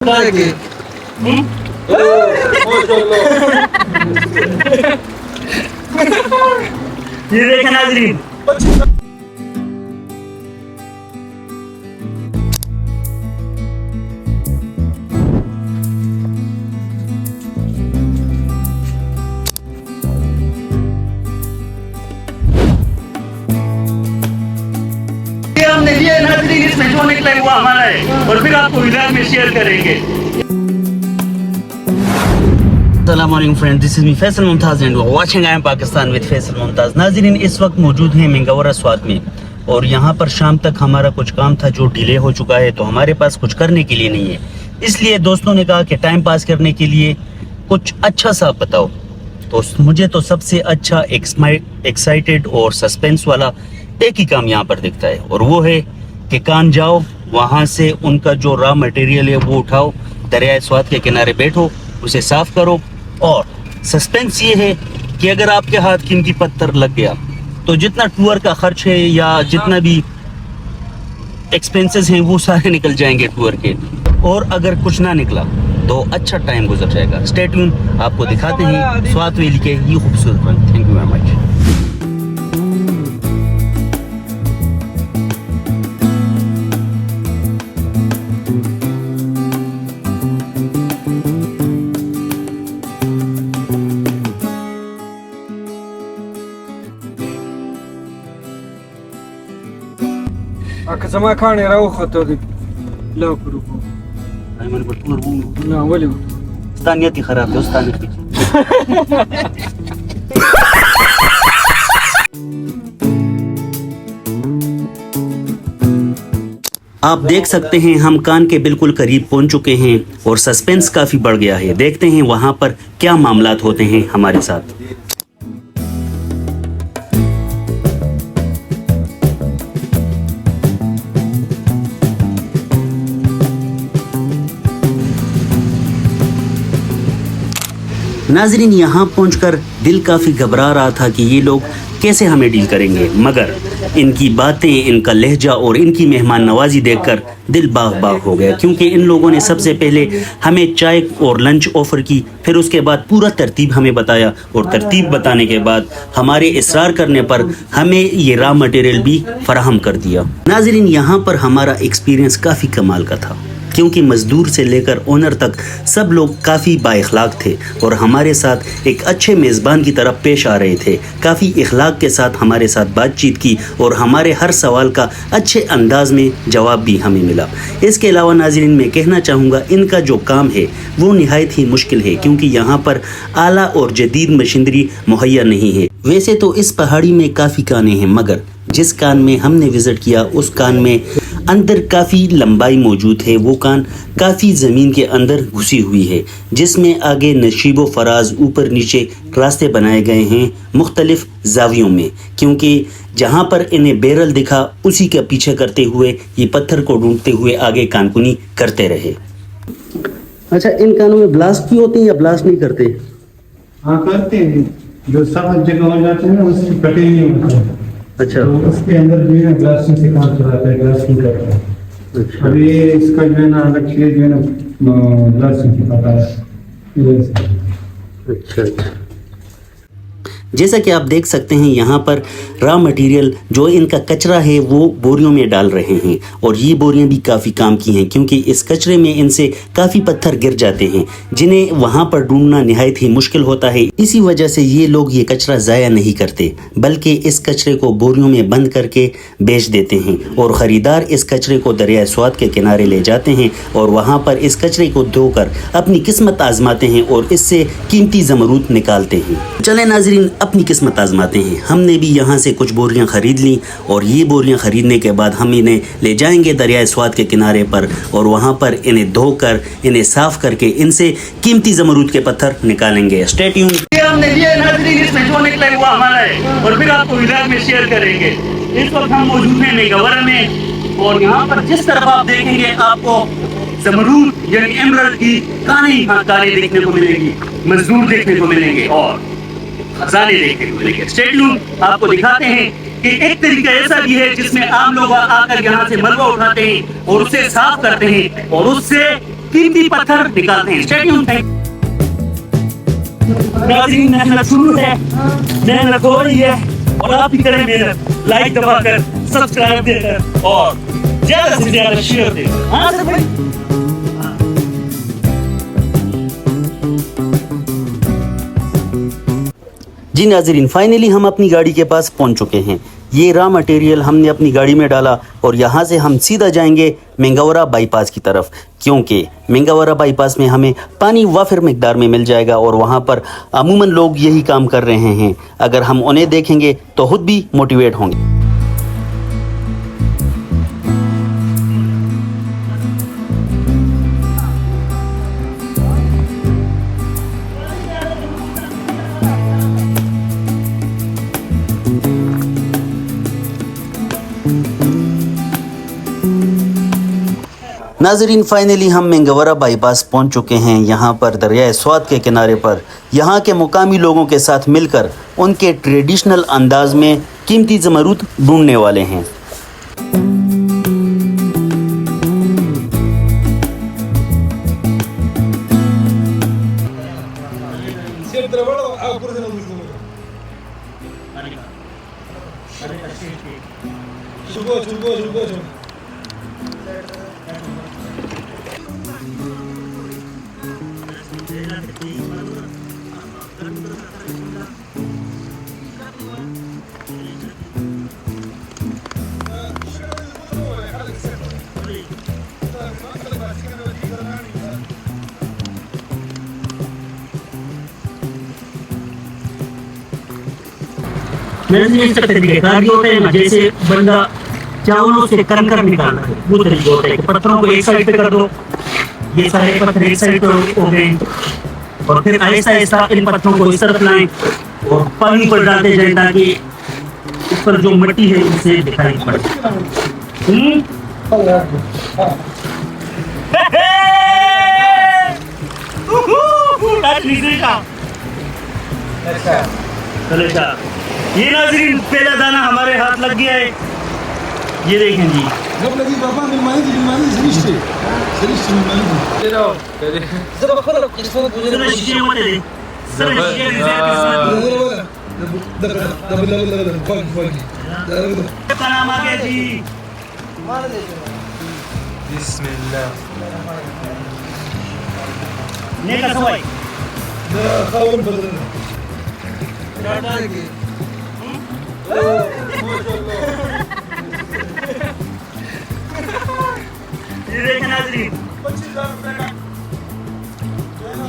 ये देखें नाज़रीन, हमने लिए नाज़रीन, इसमें जो निकला है वो हमारा है और फिर आपको विलायत में शेयर करेंगे। अस्सलामुअलैकुम friend, this is me Faisal Mumtaz and watching I am Pakistan with Faisal Mumtaz. नाज़रीन, इस वक्त मौजूद हैं मंगवरा स्वात में और यहाँ पर शाम तक हमारा कुछ काम था जो डिले हो चुका है, तो हमारे पास कुछ करने के लिए नहीं है। इसलिए दोस्तों ने कहा कि टाइम पास करने के लिए कुछ अच्छा सा बताओ। तो मुझे तो सबसे अच्छा एक्साइटेड और सस्पेंस वाला एक ही काम यहाँ पर दिखता है, और वो है कि कान जाओ, वहाँ से उनका जो रॉ मटेरियल है वो उठाओ, दरियाए स्वात के किनारे बैठो, उसे साफ करो। और सस्पेंस ये है कि अगर आपके हाथ कीमती पत्थर लग गया तो जितना टूर का खर्च है या जितना भी एक्सपेंसेस हैं वो सारे निकल जाएंगे टूर के, और अगर कुछ ना निकला तो अच्छा टाइम गुजर जाएगा। स्टे ट्यून, आपको दिखाते हैं स्वात वैली के ये खूबसूरत रंग। Thank you very much. زما کاڼې راوخته دي لا کړو ایمن په ټول وو نه ولې ستانیت خراب دی ستانیت کی آپ دیکھ سکتے ہیں ہم کان کے بالکل قریب پہنچ چکے ہیں اور سسپینس کافی بڑھ گیا ہے۔ دیکھتے ہیں وہاں پر کیا معاملات ہوتے ہیں ہمارے ساتھ۔ ناظرین، یہاں پہنچ کر دل کافی گھبرا رہا تھا کہ یہ لوگ کیسے ہمیں ڈیل کریں گے، مگر ان کی باتیں، ان کا لہجہ اور ان کی مہمان نوازی دیکھ کر دل باغ باغ ہو گیا، کیونکہ ان لوگوں نے سب سے پہلے ہمیں چائے اور لنچ آفر کی، پھر اس کے بعد پورا ترتیب ہمیں بتایا، اور ترتیب بتانے کے بعد ہمارے اصرار کرنے پر ہمیں یہ را مٹیریل بھی فراہم کر دیا۔ ناظرین، یہاں پر ہمارا ایکسپیرینس کافی کمال کا تھا، کیونکہ مزدور سے لے کر اونر تک سب لوگ کافی با اخلاق تھے اور ہمارے ساتھ ایک اچھے میزبان کی طرح پیش آ رہے تھے۔ کافی اخلاق کے ساتھ ہمارے ساتھ بات چیت کی اور ہمارے ہر سوال کا اچھے انداز میں جواب بھی ہمیں ملا۔ اس کے علاوہ ناظرین، میں کہنا چاہوں گا ان کا جو کام ہے وہ نہایت ہی مشکل ہے، کیونکہ یہاں پر اعلیٰ اور جدید مشینری مہیا نہیں ہے۔ ویسے تو اس پہاڑی میں کافی کانیں ہیں، مگر جس کان میں ہم نے وزٹ کیا اس کان میں اندر کافی لمبائی موجود ہے، وہ کان کافی زمین کے اندر گھسی ہوئی ہے، جس میں آگے نشیب و فراز اوپر نیچے راستے بنائے گئے ہیں مختلف زاویوں میں، کیونکہ جہاں پر انہیں بیرل دکھا اسی کا پیچھے کرتے ہوئے یہ پتھر کو ڈھونڈتے ہوئے آگے کانکنی کرتے رہے۔ اچھا، ان کانوں میں بلاسٹ بھی ہوتے ہیں یا بلاسٹ نہیں کرتے؟ ہاں کرتے ہیں، جو سخت جگہ ہو جاتے ہیں اس کی کٹنگ نہیں ہوتی ہے۔ اچھا، تو اس کے اندر جو ہے گلاسنگ سے کام چلاتا ہے، گلاسنگ کرتا ہے۔ اب یہ اس کا جو ہے نا الگ چیز جو ہے نا گلاسنگ کی پتا ہے۔ اچھا اچھا، جیسا کہ آپ دیکھ سکتے ہیں یہاں پر را مٹیریل جو ان کا کچرا ہے وہ بوریوں میں ڈال رہے ہیں، اور یہ بوریاں بھی کافی کام کی ہیں، کیونکہ اس کچرے میں ان سے کافی پتھر گر جاتے ہیں جنہیں وہاں پر ڈھونڈنا نہایت ہی مشکل ہوتا ہے۔ اسی وجہ سے یہ لوگ یہ کچرا ضائع نہیں کرتے، بلکہ اس کچرے کو بوریوں میں بند کر کے بیچ دیتے ہیں، اور خریدار اس کچرے کو دریائے سوات کے کنارے لے جاتے ہیں اور وہاں پر اس کچرے کو دھو کر اپنی قسمت آزماتے ہیں اور اس سے قیمتی زمرد نکالتے ہیں۔ چلیں ناظرین، اپنی قسمت آزماتے ہیں۔ ہم نے بھی یہاں سے کچھ بوریاں خرید لیں، اور یہ بوریاں خریدنے کے بعد ہم انہیں لے جائیں گے دریائے سوات کے کنارے پر، اور وہاں پر انہیں دھو کر انہیں صاف کر کے ان سے قیمتی زمرد کے پتھر نکالیں گے۔ Stay tune. یہ ہم نے لیے ناظرین، اس میں جو نکلا ہے وہ ہمارا ہے اور پھر آپ کو ولاگ میں شیئر کریں گے۔ اس وقت ہم موجود ہیں منگورا میں، اور یہاں پر جس طرف آپ دیکھیں گے آپ کو زمرد یعنی ایمرلڈ کی کانے دیکھنے کو ملے گی، مزدور دیکھنے کو ملیں گے اور خزانے دیکھنے کو ملیں گے۔ اسٹے ٹیون، آپ کو دکھاتے ہیں کہ ایک طریقہ ایسا بھی ہے جس میں عام لوگ آ کر یہاں سے ملبہ اٹھاتے ہیں اور اسے صاف کرتے ہیں اور اس سے कीमती पत्थर निकालते हैं। स्टेडियम नाज़रीन, मेहनत शुरू है, मेहनत हो रही है और आप भी करें मेहनत, लाइक दबाकर, सब्सक्राइब देकर और ज्यादा से ज्यादा शेयर देकर। हाँ सर भाई। जी नाज़रीन, फाइनली हम अपनी गाड़ी के पास पहुंच चुके हैं। ये रॉ मटेरियल हमने अपनी गाड़ी में डाला और यहाँ से हम सीधा जाएंगे मेंगावरा बाईपास की तरफ, क्योंकि मेंगावरा बाईपास में हमें पानी वाफिर मिकदार में मिल जाएगा और वहाँ पर अमूमन लोग यही काम कर रहे हैं। अगर हम उन्हें देखेंगे तो खुद भी मोटिवेट होंगे। नाज़रीन, फाइनली हम मेंगावरा बाईपास पहुंच चुके हैं। यहाँ पर दरियाए स्वात के किनारे पर यहाँ के मुकामी लोगों के साथ मिलकर उनके ट्रेडिशनल अंदाज में कीमती ज़मरूद ढूंढने वाले हैं। तरीका होता है ना, जैसे बंदा चावलों से कंकर निकालता है, वो तरीका होता है कि पत्थरों को एक साइड पे कर दो, ये सारे पत्थर एक साइड पे हो गए और फिर ऐसा ऐसा इन पत्थरों को इस तरफ लाएं और पानी पर डालते जाए ताकि इस पर जो मिट्टी है उसे दिखाई पड़े। ये नाज़रीन, पहला दाना हमारे हाथ लग गया है, ये देखें जी।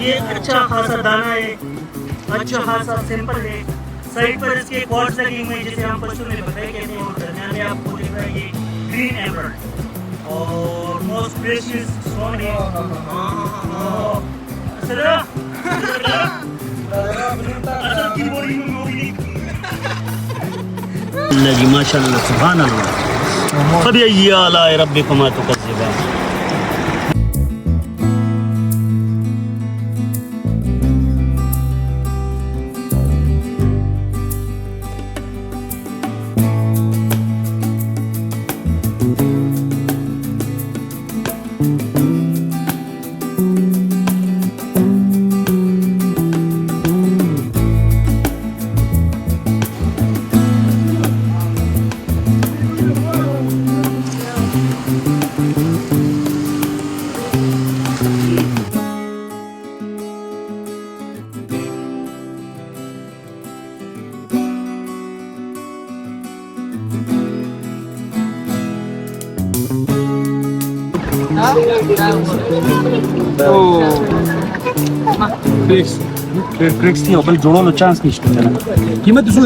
ये अच्छा खासा दाना है, अच्छा खासा सिंपल है। साइड पर इसके कॉर्ड्स लगे हुए हैं, जैसे हम पशु में बताए कहते हैं, और दरमियान में आपको दिख रहा है ये ग्रीन एमरल्ड और मोस्ट प्रेशियस स्टोन है। अल्लाह जी, माशाअल्लाह, सुभान अल्लाह। फबिअय्यि आलाइ रब्बिकुमा तुकज़्ज़िबान। ट्रिक्स थी ओपन जोड़ो लो चांस नहीं चला। कीमत तो सुन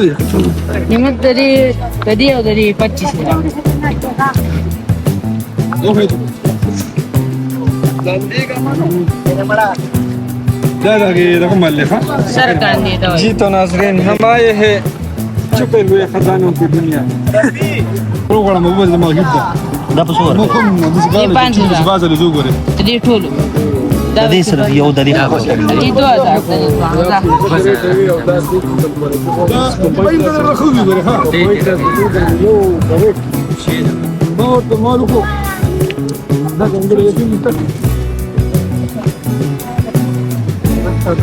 कीमत तरी उधरी 25 दो है तो ज़्यादा के रकम माल ले। सरकार ने तो जी तो नाज़रीन, हम आए हैं छुपे हुए खजानों की दुनिया। प्रोग्राम बहुत जमा جدا ده بصور مش بعض اللي جوه تدي طوله ده دي سر يو ده دي دي 2000 ده यहाँ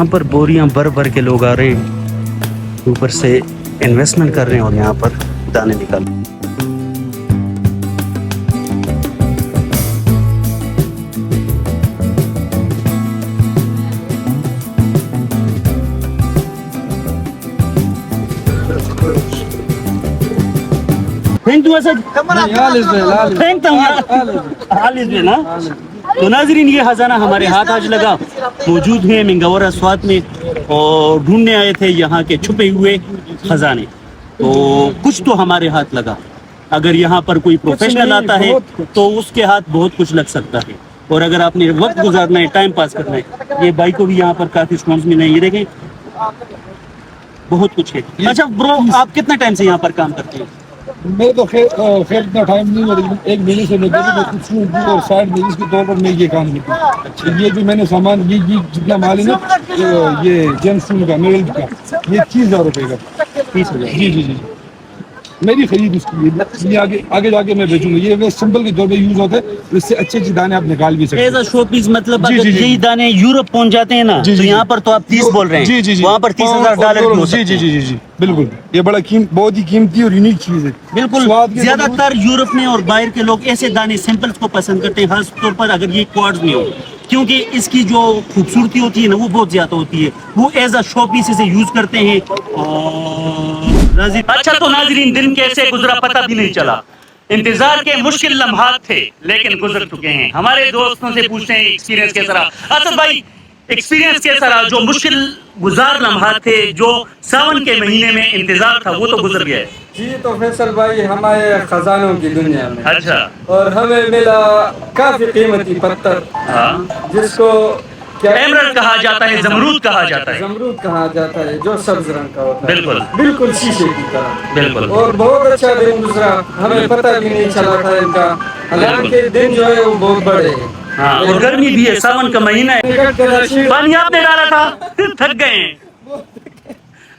पर बोरियां भर भर के लोग आ रहे हैं, ऊपर से इन्वेस्टमेंट कर रहे हैं और यहाँ पर दाने निकाल। फेंक दूँ असद? फेंकता हूँ यार। ना तो नाजरीन, ये खजाना हमारे हाथ आज लगा। मौजूद हैं मिंगवरा स्वात में और ढूंढने आए थे यहाँ के छुपे हुए खजाने, तो कुछ तो हमारे हाथ लगा। अगर यहाँ पर कोई प्रोफेशनल आता है तो उसके हाथ बहुत कुछ लग सकता है। और अगर आपने वक्त गुजारना है, टाइम पास करना है, ये भाई को भी यहाँ पर काफी स्टोन्स मिले हैं, ये देखें बहुत कुछ है। अच्छा ब्रो, आप कितना टाइम से यहाँ पर काम करते हैं? मैं तो खैर इतना टाइम नहीं, लेकिन एक महीने से मैं और साइड बिजनेस के तौर पर मैं ये काम करता हूँ। अच्छा, ये जो मैंने सामान ये जितना माल है ना, ये जेम्स का मेल का, ये 30,000 रुपये का। 30,000? जी जी जी, मेरी खरीद उसकी, ये आगे जाके मैं बेचूंगा। ये वे सिंपल के तौर पे यूज होता है, इससे अच्छे दाने आप निकाल भी सकते एज अ हैं। शो पीस, मतलब जी, अगर जी, जी। यही दाने यूरोप पहुंच जाते हैं ना, जी, तो जी, यहाँ पर तो आप 30 बोल रहे हैं। जी जी जी, वहाँ पर $30,000 भी हो जी सकते जी हैं। जी जी जी, बिल्कुल। ये बड़ा बहुत ही कीमती और यूनिक चीज है। बिल्कुल, स्वाद के ज्यादातर यूरोप में और बाहर के लोग ऐसे दाने सिंपल्स को पसंद करते हैं, खास तौर पर अगर ये क्वार्ट्ज में हो, क्योंकि इसकी जो खूबसूरती होती है ना, वो बहुत ज्यादा होती है। वो एज अ शो पीस इसे यूज करते हैं। अच्छा तो नाजरीन, दिन कैसे गुजरा पता भी नहीं चला। इंतजार के मुश्किल लम्हात थे लेकिन गुजर चुके हैं। हमारे दोस्तों से पूछते हैं एक्सपीरियंस कैसा रहा। असद भाई, एक्सपीरियंस कैसा रहा? जो मुश्किल गुजार लम्हात थे, जो सावन के महीने में इंतजार था, वो तो गुजर गया है। जी तो फैसल भाई, हमारे खजानों की दुनिया में अच्छा। और हमें मिला काफी कीमती पत्थर, हाँ, जिसको एमरल्ड कहा जाता है, जमरूद कहा जाता है। जमरूद कहा जाता है, जो सब्ज रंग का होता है, बिल्कुल बिल्कुल शीशे की तरह। बिल्कुल। और बहुत अच्छा दिन गुजरा, हमें पता भी नहीं चला था इनका। हालांकि दिन जो है वो बहुत बड़े हैं। हाँ, और गर्मी भी है, सावन का महीना है। पानी आपने डाला था, थक गए हैं,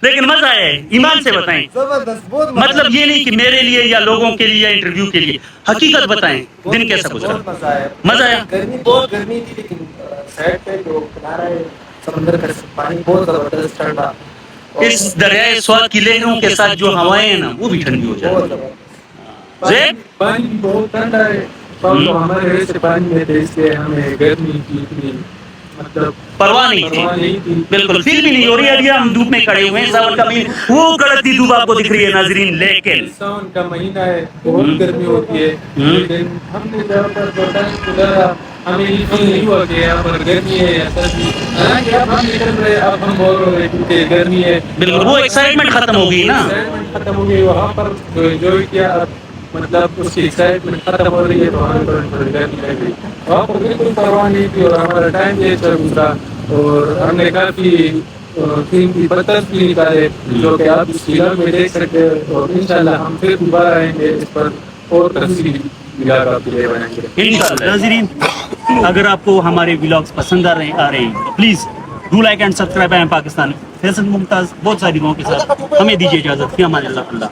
लेकिन मजा आया है। ईमान से बताएं, जबरदस्त, बहुत मतलब ये नहीं कि मेरे लिए या लोगों के लिए या इंटरव्यू के लिए, हकीकत बताएं, दिन कैसा गुजरा? मजा आया। मजा आया। गर्मी बहुत गर्मी थी, लेकिन साइड पे जो किनारा है समुद्र का पानी बहुत जबरदस्त ठंडा। इस दरियाए स्वाद की लहरों के साथ जो हवाएं हैं ना, वो भी ठंडी हो जाती है। ज़ेब? पानी भी बहुत ठंडा है। तो हमारे वैसे पानी में थे, इसलिए हमें गर्मी की इतनी मतलब परवाह नहीं थी, बिल्कुल फील भी नहीं हो रही है। अभी हम धूप में खड़े हुए हैं, सावन का महीना, वो कड़कती धूप आपको दिख रही है नाजरीन, लेकिन सावन का महीना है, बहुत गर्मी होती है। लेकिन हमने जहाँ पर जो टाइम गुजारा, हमें ये फील नहीं हुआ कि यहाँ पर गर्मी है या सर्दी। हालांकि अब हम निकल रहे, अब हम बोल रहे हैं कि गर्मी है, बिल्कुल वो एक्साइटमेंट खत्म हो गई ना। एक्साइटमेंट खत्म हो गई। वहाँ पर जो एंजॉय किया, अब मतलब उसकी एक्साइटमेंट खत्म हो रही है, तो हमें थोड़ी गर्मी लग रही। वहाँ पर बिल्कुल परवाह नहीं थी और हमारा टाइम भी अच्छा गुजरा। और हमने काफी कीमती पत्थर भी निकाले, जो कि आप इस फिल्म में देख सकते हैं। और इंशाल्लाह हम फिर दोबारा आएंगे, इस पर और तफसील बनाएंगे इंशाल्लाह। नाज़रीन, अगर आपको हमारे व्लॉग्स पसंद आ रहे हैं तो please do like and subscribe. Pakistan Faisal Mumtaz बहुत सारी दुआओं के साथ हमें दीजिए इजाजत। फिर हमारे अल्लाह।